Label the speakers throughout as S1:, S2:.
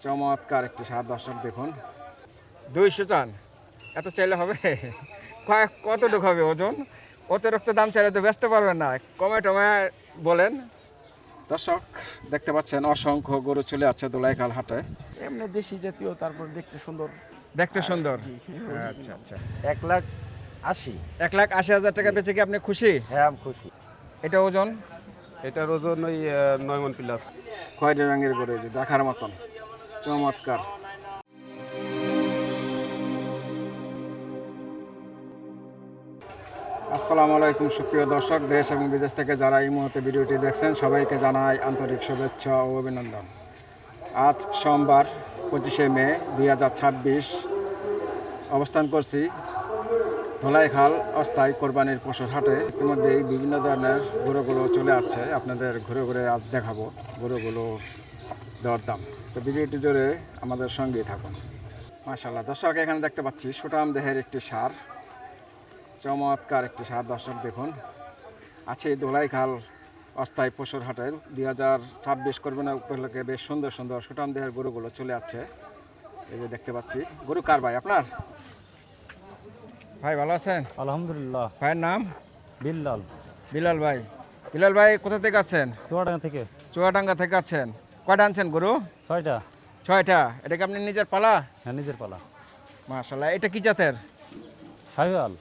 S1: চমৎকার একটি স্বাদ দর্শক দেখুন। 200 চান, এত চাইলে হবে? কতটুকু হবে ওজন? অতিরিক্ত দাম চাইলে তো বেচতে পারবেন না, কমে টমে বলেন। দর্শক দেখতে পাচ্ছেন অসংখ্য গরু চলে আছে দোলাইখাল হাটে।
S2: এমনি দেশি জাতীয়, তারপর দেখতে সুন্দর।
S1: দেখতে সুন্দর।
S2: জি।
S1: আচ্ছা আচ্ছা।
S2: 1,80,000।
S1: 1,80,000 টাকা বেচে কি আপনি খুশি?
S2: হ্যাঁ, আমি খুশি।
S1: এটা ওজন
S3: এটার ওজন ওই 9 মণ প্লাস।
S1: খয়েরি রঙের গরু, এই যে দেখার মতন চমৎকার। আসসালামু আলাইকুম সুপ্রিয় দর্শক, দেশ এবং বিদেশ থেকে যারা এই মুহূর্তে ভিডিওটি দেখছেন সবাইকে জানাই আন্তরিক শুভেচ্ছা ও অভিনন্দন। আজ সোমবার 25শে মে 2026 অবস্থান করছি ধোলাইখাল অস্থায়ী কোরবানির পশুর হাটে। ইতিমধ্যেই বিভিন্ন ধরনের গরুগুলো চলে আসছে, আপনাদের ঘুরে ঘুরে আজ দেখাবো গরুগুলো দরদাম। তো ভিডিওটি জুড়ে আমাদের সঙ্গেই থাকুন। মাশাআল্লাহ দর্শক, এখানে দেখতে পাচ্ছি সুঠাম দেহের একটি ষাঁড়, চমৎকার একটি ষাঁড় দর্শক দেখুন। আছে ধোলাইখাল অস্থায়ী পশুর হাটের 2026 কোরবানি উপলক্ষে বেশ সুন্দর সুন্দর সুঠাম দেহের গরুগুলো চলে আসছে। এই যে দেখতে পাচ্ছি। গরু কার ভাই আপনার? ভাই ভালো আছেন?
S4: আলহামদুলিল্লাহ।
S1: ভাইয়ের নাম?
S4: বিল্লাল।
S1: বিলাল ভাই। বিলাল ভাই কোথা থেকে আছেন?
S4: চুয়াডাঙ্গা থেকে।
S1: চুয়াডাঙ্গা থেকে আছেন। কয়টা আনছেন গরু?
S4: 6টা।
S1: 6টা। এটা কি আপনি নিজের পালা?
S4: হ্যাঁ, নিজের পালা।
S1: মাশাআল্লাহ। এটা কি জাতের?
S4: শাহিওয়াল।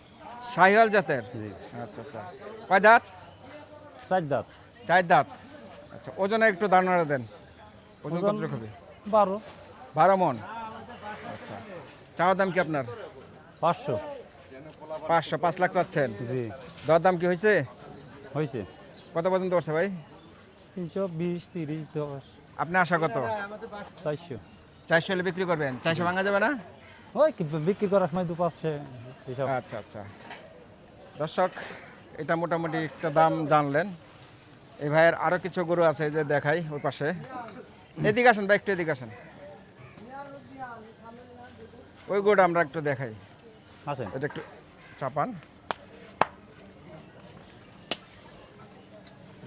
S1: শাহিওয়াল জাতের?
S4: জি।
S1: আচ্ছা আচ্ছা। কয় দাঁত?
S4: 4 দাঁত।
S1: 4 দাঁত। আচ্ছা, ওজনে একটু ধারণা দেন। ওজন
S4: ওজন
S1: কত হবে?
S4: 12।
S1: 12 মণ। আচ্ছা। চাওয়ার দাম কি আপনার?
S4: 500।
S1: 5 লাখ চাচ্ছেন?
S4: জি।
S1: দর দাম কি হয়েছে?
S4: হয়েছে।
S1: কত পর্যন্ত করছে ভাই?
S4: 320, 30, 10।
S1: আপনি আশা কত?
S4: 400।
S1: 400 হলে বিক্রি করবেন? 400 ভাঙা যাবে না?
S4: ওই বিক্রি করার সময় 2-5 হিসাব।
S1: আচ্ছা আচ্ছা। দর্শক, এটা মোটামুটি একটা দাম জানলেন। এই ভাইয়ের আরও কিছু গরু আছে, যে দেখাই ওই পাশে। এদিকে আসেন ভাই, একটু এদিকে আসেন। ওই গরুটা আমরা একটু দেখাই।
S4: আছেন।
S1: এটা একটু চাপান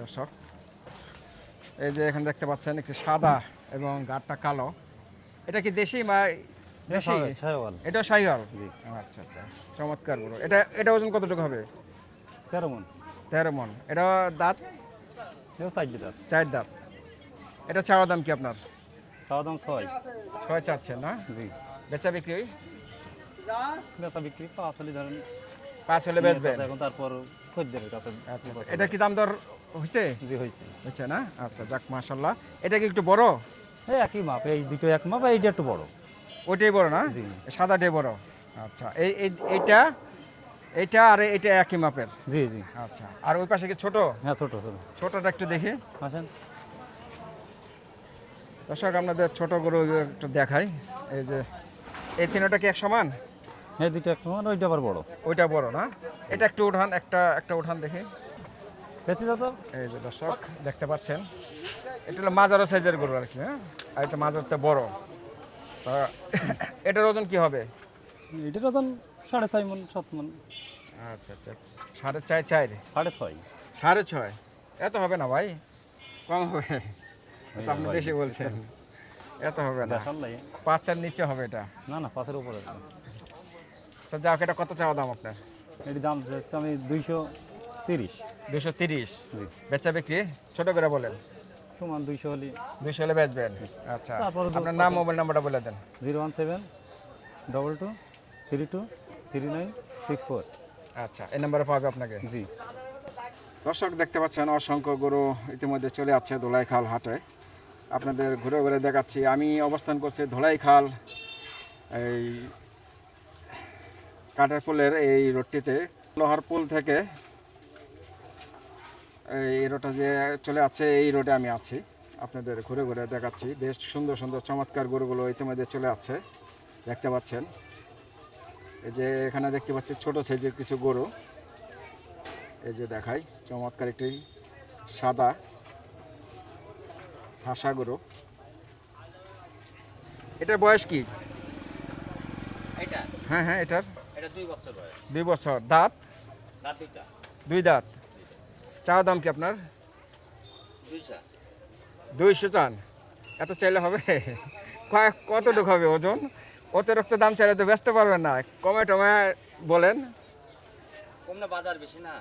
S1: দর্শক। এই যে এখানে দেখতে পাচ্ছেন একটি সাদা এবং গাঢ়টা কালো। এটা কি দেশি দেশি?
S4: শাহিওয়াল।
S1: এটা শাহিওয়াল?
S4: জি।
S1: আচ্ছা আচ্ছা, চমৎকার গরু। এটা ওজন কতটুকু হবে?
S4: 13 মণ।
S1: 13 মণ। এটা দাঁত?
S4: এটা 4 দাঁত।
S1: 4 দাঁত। এটা চাওয়া দাম কি আপনার?
S4: চাওয়া দাম 6।
S1: 6 চাচ্ছেন না?
S4: জি।
S1: বেচা বিক্রি?
S4: বেচা বিক্রি 5 হলে ধরেন
S1: 5 হলে বেচবেন?
S4: এখন তারপর খদ্দেরের কাছে।
S1: আচ্ছা আচ্ছা। এটা কি দাম দর হয়েছে?
S4: জি, হয়েছে।
S1: হয়েছে না? আচ্ছা যাক, মাশাআল্লাহ। এটা কি একটু বড়?
S4: এই একই মাপ, এই দুটো এক মাপ, এইটা একটু বড়।
S1: ওইটাই বড় না?
S4: জি।
S1: সাদাটাই বড়। আচ্ছা, এইটা আর এইটা একই মাপের?
S4: জি জি।
S1: আচ্ছা। আর ওই পাশে কি ছোট?
S4: হ্যাঁ, ছোট ছোট।
S1: ছোটটা একটু দেখি।
S4: আসেন।
S1: দর্শক, আপনাদের ছোট গরু একটু দেখাই। এই যে এই তিনটা কি এক সমান?
S4: এই দুটো এক সমান, ওইটা আবার বড়।
S1: ওইটা বড় না? এটা একটু উঠান, একটা উঠান দেখি।
S4: বেশি যত।
S1: এই যে দর্শক দেখতে পাচ্ছেন, এটা হলো মাঝারো সাইজের গরু আর কি। হ্যাঁ, আর এটা মাঝারতে বড়। তা এটার ওজন কি হবে?
S4: এটার ওজন 4.5 মণ, 7 মণ।
S1: আচ্ছা আচ্ছা। 4.5?
S4: 6.5।
S1: 6.5? এত হবে না ভাই, কম হবে। তো আপনি বেশি বলছেন। এত হবে না, 5-4 নিচে হবে এটা।
S4: না না, 5-এর উপরে।
S1: আচ্ছা যাক, এটা কত চাওয়া দাম আপনার?
S4: এটির দাম যাচ্ছে আমি 230।
S1: 230?
S4: জি।
S1: বেচা বিক্রি ছোট করে বলেন।
S4: সমান 200 হলে।
S1: 200 হলে বেচবেন? আচ্ছা।
S4: তারপর
S1: আপনার নাম, মোবাইল নাম্বারটা বলে দেন।
S4: 017 22 32 39 64।
S1: আচ্ছা, এই নাম্বারে পাবে আপনাকে?
S4: জি।
S1: দর্শক দেখতে পাচ্ছেন অসংখ্য গরু ইতিমধ্যে চলে যাচ্ছে ধোলাইখাল হাটে। আপনাদের ঘুরে ঘুরে দেখাচ্ছি। আমি অবস্থান করছি ধোলাইখাল এই কাঠের পুলের এই রোডটিতে। লোহার পুল থেকে এই রোডটা যে চলে আসছে, এই রোডে আমি আছি। আপনাদের ঘুরে ঘুরে দেখাচ্ছি। বেশ সুন্দর সুন্দর চমৎকার গরুগুলো ইতিমধ্যে চলে আসছে, দেখতে পাচ্ছেন। এই যে এখানে দেখতে পাচ্ছি ছোট সাইজের কিছু গরু। এই যে দেখাই, চমৎকার একটি সাদা হাসা গরু। এটার বয়স কি?
S2: এটা
S1: হ্যাঁ হ্যাঁ, এটার
S2: 2 বছর বয়স।
S1: 2 বছর। দাঁত?
S2: দাঁত দুইটা।
S1: 2 দাঁত। চাওয়া দাম কি আপনার?
S2: 200।
S1: 200 চান? এত চাইলে হবে? কতটুকু হবে ওজন? অতিরিক্ত দাম চাইলে তো বেচতে পারবেন না, কমে টমে বলেন।
S2: কম না, বাজার বেশি না।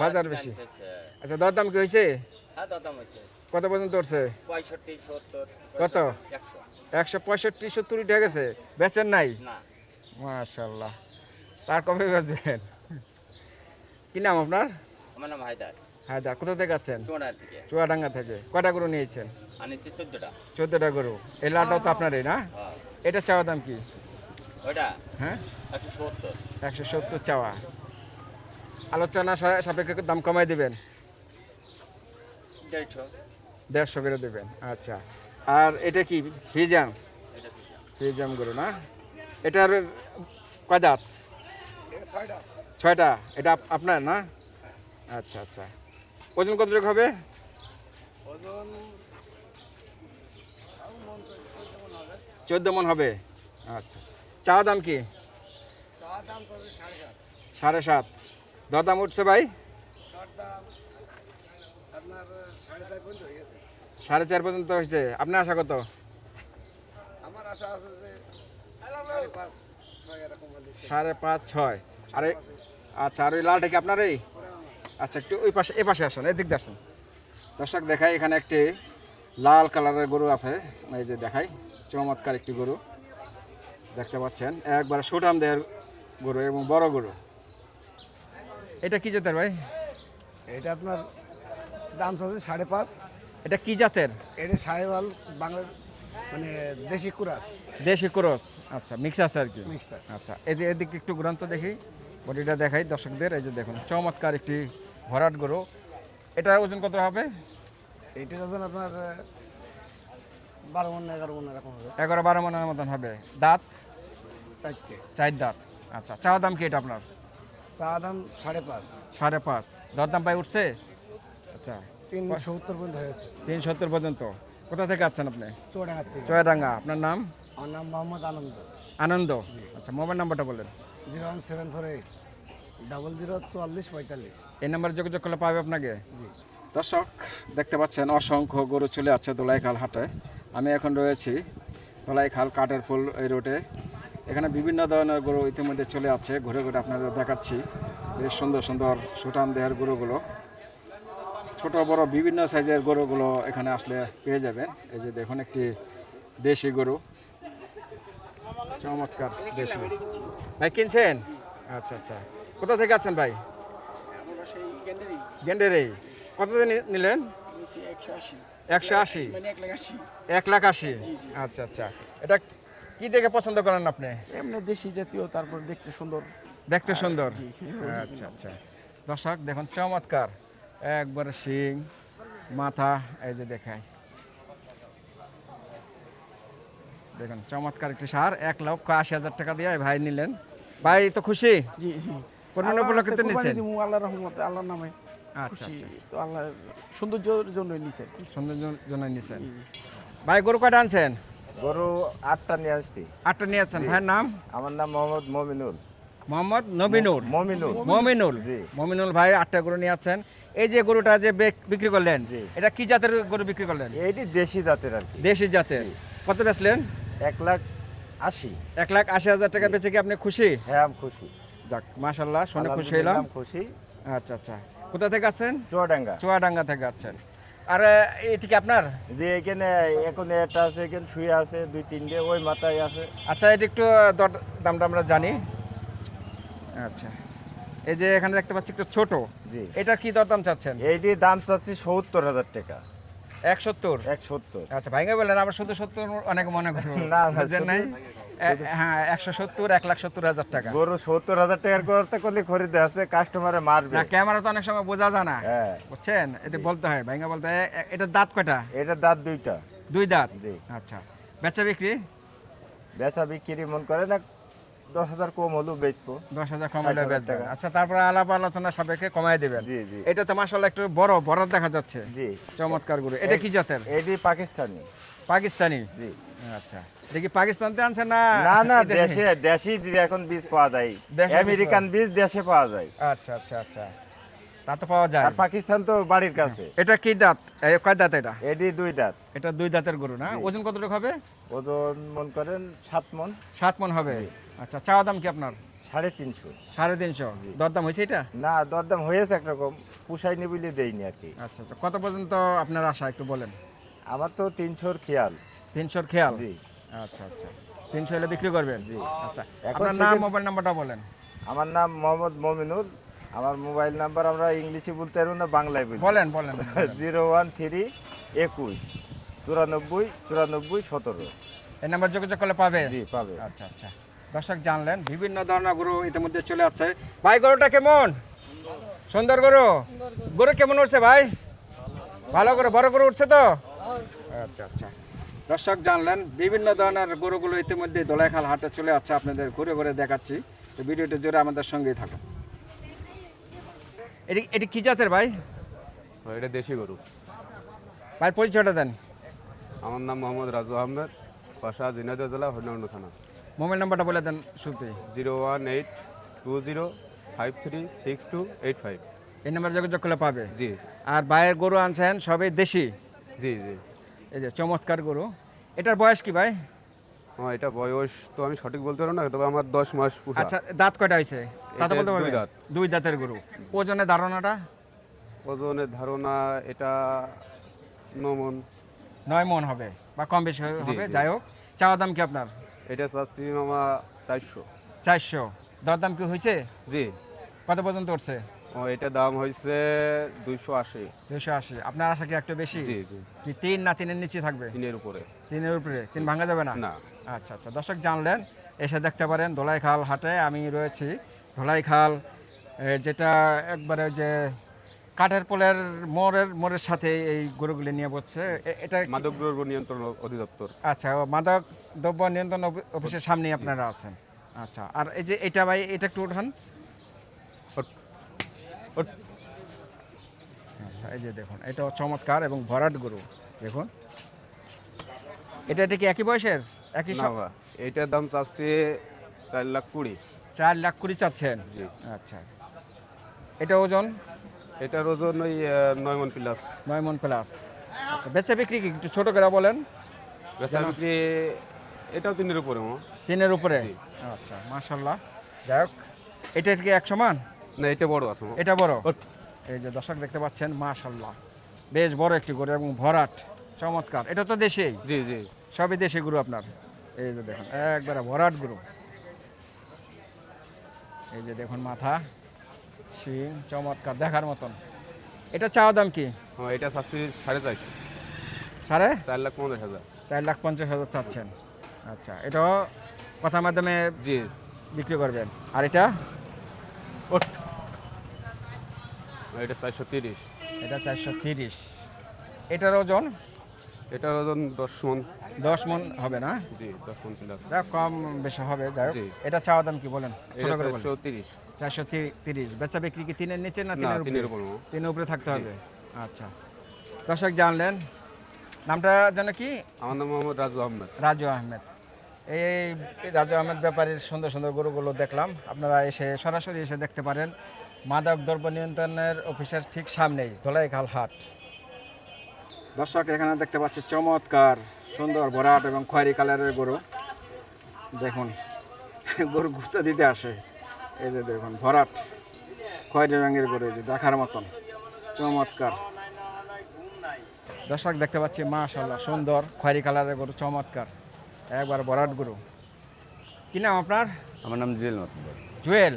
S1: বাজার বেশি।
S2: টানতেছে।
S1: আচ্ছা, দরদাম কি হয়েছে?
S2: হ্যাঁ, দাম হয়েছে
S1: কত পর্যন্ত উঠছে?
S2: 65, 70।
S1: কত?
S2: 100।
S1: 165, 70 উঠে গেছে, বেচেন নাই?
S2: না,
S1: মাশাল্লাহ, তার কবে বেচবেন? কি নাম আপনার?
S2: আমার নাম হায়দার।
S1: হায়দার। কোথা থেকে আছেন?
S2: চোড়ার দিকে
S1: চুয়াডাঙ্গা থেকে। কয়টা গরু নিয়েছেন?
S2: আনিছি 14টা।
S1: 14টা গরু। এই লালটাও তো আপনারই না?
S2: হ্যাঁ।
S1: এটা চাওয়া দাম কি?
S2: ওইটা
S1: হ্যাঁ,
S2: 170।
S1: 170 চাওয়া। আলোচনা সাপেক্ষে দাম কমাই দিবেন?
S2: 150।
S1: 150 করে দেবেন। আচ্ছা, আর এটা কি ফিজাম?
S2: এটা ঠিক।
S1: ফিজাম গরু না? এটার কয় দাঁত? 6টা। এটা আপনার না? আচ্ছা আচ্ছা। ওজন কতটুকু হবে? 14 মন হবে। আচ্ছা, চাওয়া দাম কি? 7.5। দরদাম উঠছে ভাই? 4.5 পর্যন্ত হয়েছে। আপনার আশা কত?
S5: আমার আশা আছে যে 5.5-6 এরকম হলে
S1: 5.5-6। আরে আচ্ছা, আর ওই লালটা কি আপনার? এই আচ্ছা, একটু ওই পাশে, এ পাশে আসুন, এদিক দিয়ে আসুন। দর্শক দেখাই, এখানে একটি লাল কালারের গরু আছে, এই যে দেখাই, চমৎকার একটি গরু দেখতে পাচ্ছেন, একবার সুঠাম দেহের গরু এবং বড় গরু। এটা কি জাতের ভাই?
S5: এটা আপনার দাম চলছে 5.5।
S1: এটা কি জাতের?
S5: এটা সাহেওয়াল বাংলা, মানে দেশি কুরাস
S1: দেশি ক্রস। আচ্ছা, মিক্স আছে আর কি।
S5: মিক্সার।
S1: আচ্ছা, এদিকে একটু ঘুরান্ত দেখি, বডিটা দেখাই দর্শকদের। এই যে দেখুন, চমৎকার একটি ভরাট গরু। এটার ওজন কত হবে?
S5: এইটার ওজন আপনার 12 মণ 11 মণ এরকম হবে।
S1: 11-12 মনের মতন হবে। দাঁত?
S5: 4টে।
S1: 4 দাঁত। আচ্ছা, চাওয়া দাম কি এটা আপনার?
S5: চা দাম 5.5।
S1: 5.5। দরদাম পাই উঠছে? আচ্ছা,
S5: 370 পর্যন্ত হয়েছে।
S1: 370 পর্যন্ত। কোথা থেকে আছেন আপনি?
S5: চুয়াডাঙ্গা থেকে।
S1: চুয়াডাঙ্গা। আপনার নাম?
S5: আমার নাম মোহাম্মদ আনন্দ।
S1: আনন্দ। আচ্ছা, মোবাইল নাম্বারটা বলেন।
S5: 01748 004445।
S1: এই নাম্বারে যোগাযোগ করলে পাবে আপনাকে।
S5: জি।
S1: দর্শক দেখতে পাচ্ছেন, অসংখ্য গরু চলে আছে দোলাইখাল হাটে। আমি এখন রয়েছি দোলাইখাল কাঠের ফুল এই রোডে। এখানে বিভিন্ন ধরনের গরু ইতিমধ্যে চলে আছে, ঘুরে ঘুরে আপনাদের দেখাচ্ছি। বেশ সুন্দর সুন্দর সুঠাম দেহের গরুগুলো, ছোট বড় বিভিন্ন সাইজের গরুগুলো এখানে আসলে পেয়ে যাবেন। এই যে দেখুন, একটি দেশি গরু, চমৎকার দেশি। ভাই কিনছেন? আচ্ছা আচ্ছা। কোথা থেকে আছেন ভাই? গেন্ডেরেই। কত নিলেন? 180। 1,80,000। আচ্ছা আচ্ছা। এটা কি দেখে পছন্দ করেন আপনি?
S5: এমনি দেশি জাতীয়, তারপর দেখতে সুন্দর।
S1: দেখতে সুন্দর। আচ্ছা আচ্ছা। দর্শক দেখুন, চমৎকার একবার শিং মাথা, এই যে দেখাই, দেখুন চমৎকার একটি সার। 1,80,000 টাকা দিয়ে ভাই নিলেন। ভাই তো খুশি?
S5: জি জি।
S1: কোরবানি উপলক্ষে তো নিচ্ছেন?
S5: আল্লাহর রহমতে, আল্লাহর নামে
S1: আচ্ছা আচ্ছা,
S5: তো আল্লাহ সৌন্দর্যের জন্য নিছে।
S1: সুন্দর জন্য নিচ্ছেন। ভাই গরু কয়টা আনছেন?
S6: গরু 8টা নিয়ে আসছি।
S1: 8টা নিয়েছেন। ভাইয়ের নাম?
S6: আমার নাম মোহাম্মদ মমিনুল।
S1: মোহাম্মদ নবীনুর।
S6: মমিনুল।
S1: মমিনুল।
S6: জি।
S1: মমিনুল ভাই 8টা গরু নিয়ে আছেন। এই যে গরুটা যে বিক্রি করলেন,
S6: জি।
S1: এটা কি জাতের গরু বিক্রি করলেন?
S6: এইটি দেশি জাতের আর কি।
S1: দেশি জাতের। কত বেচলেন?
S6: 1,80,000।
S1: 1,80,000 টাকা বেচে কি আপনি খুশি?
S6: হ্যাঁ, আমি খুশি।
S1: যাক, মাশাল্লাহ, শুনে খুশি হলাম।
S6: আলহামদুলিল্লাহ, খুশি।
S1: আচ্ছা আচ্ছা। কোথা থেকে আছেন?
S6: চুয়াডাঙ্গা।
S1: চুয়াডাঙ্গা থেকে আছেন। আর এটি কি আপনার?
S6: যে এখানে এখন একটা আছে, এখানে শুয়ে আছে 2-3টে, ওই মাথায় আছে।
S1: আচ্ছা, এটি একটু দামটা আমরা জানি। আচ্ছা, এই যে এখানে দেখতে পাচ্ছি একটু ছোট,
S6: জি।
S1: এটা কি দরদাম চাচ্ছেন?
S6: এইটি দাম চাচ্ছি 70,000 টাকা।
S1: 170।
S6: 170।
S1: আচ্ছা, ভাইঙ্গা বললেন আবার শুধু 70 অনেক মনে করুন।
S6: না,
S1: বুঝলেন নাই? হ্যাঁ, 170, 1,70,000 টাকা।
S6: গরু 70,000 টাকার করতে করলে খরিদে আছে, কাস্টমারে মারবে।
S1: না, ক্যামেরা তো অনেক সময় বোঝা যায় না,
S6: হ্যাঁ।
S1: বুঝছেন? এটা বলতে হয়, ভাইঙ্গা বলতে হয়। এটার দাঁত কয়টা?
S6: এটা দাঁত 2টা।
S1: 2 দাঁত।
S6: জি।
S1: আচ্ছা, বেচা বিক্রি?
S6: বেচা বিক্রি মন করে না, 10,000 কম হলেও বেচবো।
S1: 10,000 কম হলে
S6: 60,000
S1: বেচবেন।
S6: টাকা।
S1: আচ্ছা, তারপরে আলাপ আলোচনা সাপেক্ষে কমায় দিবেন।
S6: জি, জি।
S1: এটা তো মাশাআল্লাহ একটু বড় বড় দেখা যাচ্ছে।
S6: জি।
S1: চমৎকার গরু। এটা কি জাতের?
S6: এটি পাকিস্তানি।
S1: পাকিস্তানি।
S6: জি।
S1: আচ্ছা, এটা কি পাকিস্তানতে আনছেন না?
S6: না না,
S1: এদেশে?
S6: দেশি এখন বীজ পাওয়া যায়।
S1: দেশি বীজ
S6: আমেরিকান বীজ দেশে পাওয়া যায়।
S1: আচ্ছা আচ্ছা আচ্ছা, তা তো পাওয়া যায়।
S6: আর পাকিস্তান তো বাড়ির কাছে।
S1: এটা কি দাঁত? কয় দাঁত এটা?
S6: এটি 2 দাঁত।
S1: এটা 2 দাঁতের গরু না? ওজন কতটুকু হবে?
S6: ওজন মন করেন 7 মন
S1: 7 মন হবে। আচ্ছা, চাওয়া দাম কি আপনার?
S6: 350।
S1: 350। দরদাম হয়েছে এটা?
S6: না, দরদাম হয়েছে একরকম, পুষাইনি বলে দেয়নি আর কি।
S1: আচ্ছা আচ্ছা, কত পর্যন্ত আপনার আশা একটু বলেন।
S6: আমার তো 300-র খেয়াল।
S1: 300-র খেয়াল?
S6: জি।
S1: আচ্ছা আচ্ছা, 300 হলে বিক্রি করবেন?
S6: জি।
S1: আচ্ছা,
S6: এখন
S1: আপনার নাম,
S6: সেদিন-
S1: মোবাইল নাম্বারটা বলেন।
S6: আমার নাম মোহাম্মদ মমিনুল। আমার মোবাইল নাম্বার আমরা ইংলিশে বলতে পারবো না, বাংলায় বলি।
S1: বলেন বলেন।
S6: 013 21 94 94 17।
S1: এই নাম্বার যোগাযোগ করলে পাবে?
S6: জি, পাবে।
S1: আচ্ছা আচ্ছা, দর্শক জানলেন বিভিন্ন ধরনের গরু ইতিমধ্যে চলে আসছে। ভাই, গরুটা কেমন? সুন্দর গরু। গরু কেমন উঠছে ভাই? ভালো করে, বড় গরু উঠছে তো? আচ্ছা আচ্ছা, দর্শক জানলেন বিভিন্ন ধরনের গরুগুলো ইতিমধ্যে দোলাইখাল হাটে চলে আসছে, আপনাদের ঘুরে ঘুরে দেখাচ্ছি। তো ভিডিওটি জুড়ে আমাদের সঙ্গেই থাকুন। এটি কি জাতের ভাই?
S3: এটা দেশি গরু।
S1: ভাই, পরিচয়টা দেন।
S3: আমার নাম মোহাম্মদ রাজু আহমেদ, বাসা ঝিনাইদহ জেলা হরিণাকুণ্ড থানা।
S1: মোবাইল নাম্বারটা বলে দেন শুরুতে।
S3: 01820536285।
S1: এই নাম্বার যোগাযোগ করলে পাবে।
S3: জি
S1: আর ভাইয়ের গরু আনছেন সবই দেশি।
S3: জি জি।
S1: এই যে চমৎকার গরু। এটার বয়স কি ভাই?
S3: এটা বয়স তো আমি সঠিক বলতে পারবো না, তবে আমার 10 মাস পুষা।
S1: আচ্ছা, দাঁত কয়টা হয়েছে তা তো
S3: এটা
S1: বলতে পারবেন?
S3: 2 দাঁত।
S1: 2 দাঁতের গরু। ওজনের ধারণাটা?
S3: ওজনের ধারণা এটা 9 মন।
S1: 9 মন হবে বা কম বেশি হবে,
S3: জি।
S1: যাই হোক। চাওয়া দাম কি আপনার?
S3: এটা চাচ্ছি মামা 400।
S1: 400। দরদাম কি হয়েছে?
S3: জি।
S1: কত পর্যন্ত উঠছে?
S3: এটা দাম হয়েছে 280।
S1: 280। আপনার আশা কি একটু বেশি?
S3: জি জি।
S1: কি 3 না 3-এর নিচে থাকবে?
S3: 3-এর উপরে।
S1: 3-এর উপরে? 3 ভাঙা যাবে না?
S3: না।
S1: আচ্ছা আচ্ছা, দর্শক জানলেন, এসে দেখতে পারেন ধোলাইখাল হাটে। আমি রয়েছি ধোলাইখাল, যেটা একবারে যে কাঠের পোলের মোড়ের সাথে এই গরুগুলি নিয়ে বসছে। এটা
S3: মাদক দ্রব্য নিয়ন্ত্রণ অধিদপ্তর।
S1: আচ্ছা, ও মাদক দ্রব্য নিয়ন্ত্রণ অফিসের সামনেই আপনারা আছেন। আচ্ছা, আর এই যে এটা ভাই, এটা একটু উঠান। আচ্ছা, এই যে দেখুন, এটা চমৎকার এবং ভরাট গরু। দেখুন, এটা কি একই বয়সের? একই
S3: না বাবা, এটার দাম চাচ্ছি 4,20,000।
S1: 4,20,000 চাচ্ছেন?
S3: জি।
S1: আচ্ছা, এটা ওজন?
S3: এটার ওজন ওই 9 মন প্লাস।
S1: 9 মন প্লাস। আচ্ছা, বেচা বিক্রি কি একটু ছোট করে বলেন।
S3: বেচা বিক্রি এটাও 3-এর উপরে।
S1: 3-এর উপরে?
S3: জি।
S1: আচ্ছা, মাশাল্লাহ। যাই হোক, এটা কি এক সমান?
S3: না, এটা বড় আছে।
S1: এটা বড়? এই যে দর্শক দেখতে পাচ্ছেন, মাশাল্লাহ, বেশ বড় একটি গরু এবং ভরাট, চমৎকার। এটা তো দেশি?
S3: জি জি।
S1: সবই দেশি গরু আপনার। এই যে দেখুন, একবারে ভরাট গরু। এই যে দেখুন, মাথা, শিং, চমৎকার, দেখার মতন। এটা চাওয়া দাম কি?
S3: এটা চাচ্ছি 450।
S1: 4,50,000? 4,50,000 চাচ্ছেন। আচ্ছা, এটাও কথার মাধ্যমে
S3: জি।
S1: বিক্রি করবেন। আর এটা?
S3: এটা 430।
S1: এটা 430। এটার ওজন?
S3: এটার ওজন 10 মন।
S1: 10 মন হবে না?
S3: জি, 10 মন প্লাস।
S1: যাক, কম বেশি হবে। যাই হোক,
S3: জি।
S1: এটা চাওয়া দাম কি বলেন? ছোট
S3: এটা
S1: করে বলেন।
S3: 430।
S1: 430। বেচা বিক্রি কি 3-এর নিচে না
S3: না,
S1: 3-এর
S3: 3-এর
S1: উপরে?
S3: উপরে।
S1: 3-এর উপরে থাকতে হবে। আচ্ছা, দর্শক জানলেন, নামটা যেন কি?
S3: আমার নাম মোহাম্মদ রাজু আহমেদ।
S1: রাজু আহমেদ। এই রাজু আহমেদ ব্যাপারীর সুন্দর সুন্দর গরুগুলো দেখলাম। আপনারা এসে সরাসরি এসে দেখতে পারেন মাদক দ্রব্য নিয়ন্ত্রণের অফিসের ঠিক সামনেই ধোলাইখাল হাট। দর্শক, এখানে দেখতে পাচ্ছি চমৎকার সুন্দর ভরাট এবং খয়েরি কালারের গরু। দেখুন, গরু গুঁতো দিতে আসে। এই যে দেখুন, ভরাট খয়েরি রঙের গরু, এই যে দেখার মতন চমৎকার। দর্শক দেখতে পাচ্ছি, মাশাআল্লাহ, সুন্দর খয়েরি কালারের গরু, চমৎকার, একবার ভরাট গরু। কি নাম আপনার?
S7: আমার নাম জুয়েল মাতবর।
S1: জুয়েল।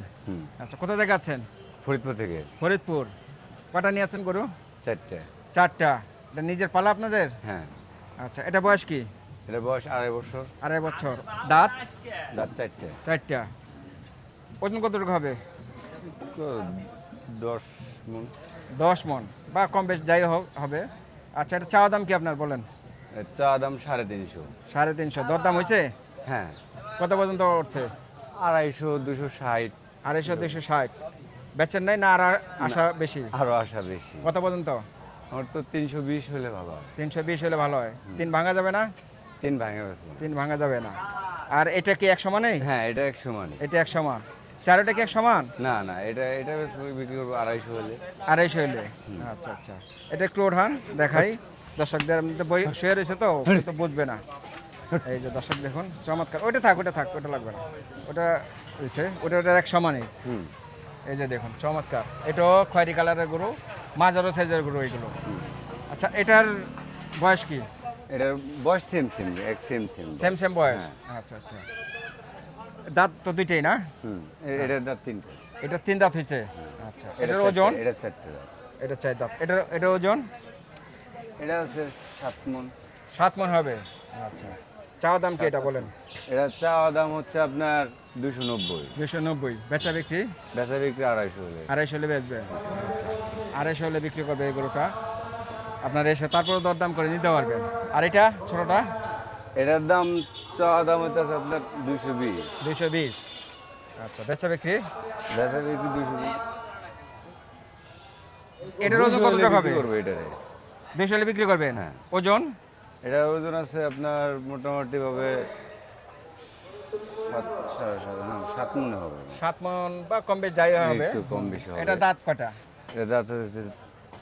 S1: আচ্ছা, কোথা থেকে আছেন?
S7: ফরিদপুর থেকে।
S1: ফরিদপুর। কটা নিয়ে আছেন গরু?
S7: 4টে।
S1: 4টা। এটা নিজের পালা আপনাদের?
S7: হ্যাঁ।
S1: আচ্ছা, এটা বয়স কি?
S7: এটা বয়স 2.5 বছর।
S1: 2.5 বছর। দাঁত?
S7: দাঁত 4টে।
S1: 4টা। ওজন কতটুকু হবে?
S7: তো 10 মন।
S1: 10 মন বা কম বেশ যাই হোক হবে। আচ্ছা, এটা চাওয়া দাম কি আপনার বলেন?
S7: এর চা দাম 350।
S1: 350। দরদাম হয়েছে?
S7: হ্যাঁ।
S1: কত পর্যন্ত উঠছে?
S7: 250, 260।
S1: 250, 260। বেচেন নাই না? আর আশা বেশি?
S7: আরও আশা বেশি।
S1: কত পর্যন্ত?
S7: আমার তো 320 হলে ভালো হয়।
S1: 320 হলে ভালো হয়। 3 ভাঙা যাবে না?
S7: 3 ভাঙে গেছে।
S1: 3 ভাঙা যাবে না। আর এটা কি এক সমানেই?
S7: হ্যাঁ, এটা 1 সমানই।
S1: এটা এক সমান। চারোটা কি এক সমান?
S7: না না, এটা বিক্রি করবো 250 হলে।
S1: 250 হলে? আচ্ছা আচ্ছা, এটা একটু ওঠান দেখাই দর্শকদের। বই শুয়ে রয়েছে তো, তো বুঝবে না। এই যে দর্শক দেখুন চমৎকার, ওটা থাক ওটা লাগবে না, ওটা হয়েছে ওটা এক সমানই।
S7: হুম
S1: এই যে দেখুন চমৎকার, এটাও খয়েরি কালারের গরু, মাঝারো সাইজের গরু এইগুলো। আচ্ছা এটার বয়স কি?
S7: এটার বয়স সেম
S1: সেম সেম বয়স? আচ্ছা আচ্ছা। দাঁত তো দুইটাই না?
S7: হুম এটার দাঁত 3টা।
S1: এটা 3 দাঁত হয়েছে। আচ্ছা এটার ওজন?
S7: এটা 4টে দাঁত।
S1: এটা 4 দাঁত। এটার ওজন?
S7: এটা হচ্ছে 7 মণ।
S1: 7 মণ হবে। আচ্ছা চাওয়া দাম কি এটা বলেন?
S7: এটা চাওয়া দাম হচ্ছে আপনার 290।
S1: 290। বেচা বিক্রি?
S7: বেচা বিক্রি 250 হলে।
S1: 250 হলে বেচবে? আচ্ছা 250 হলে বিক্রি করবে এই গরুটা। আপনার এসে তারপরে দরদাম করে নিতে পারবেন। আর এটা ছোটটা?
S7: এটার দাম চাওয়া দাম হচ্ছে আপনার 220।
S1: 220। আচ্ছা বেচা বিক্রি?
S7: বেচা বিক্রি 220।
S1: এটার ওজন কতটা হবে?
S7: করবে এটারে
S1: 200 হলে বিক্রি করবেন?
S7: হ্যাঁ।
S1: ওজন?
S7: এটার ওজন আছে আপনার মোটামুটি ভাবে 7 মনে হবে।
S1: 7 মণ বা কম বেশ যাই হবে।
S7: একটু কম বেশি হবে।
S1: এটা দাঁত কটা?
S7: এটা দাঁত হচ্ছে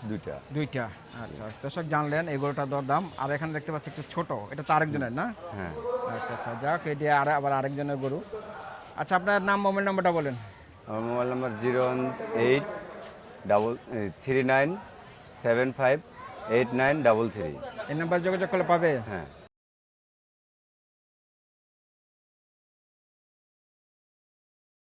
S7: 2টা।
S1: 2টা। আচ্ছা দর্শক জানলেন এই গরুটার দরদাম। আর এখানে দেখতে পাচ্ছি একটু ছোট, এটা তো আরেকজনের না?
S7: হ্যাঁ
S1: আচ্ছা আচ্ছা যাক, এটি আবার আরেকজনের গরু। আচ্ছা আপনার নাম মোবাইল নাম্বারটা বলেন।
S7: আমার মোবাইল নাম্বার 01839758933।
S1: এই নাম্বার যোগাযোগ করলে পাবে?
S7: হ্যাঁ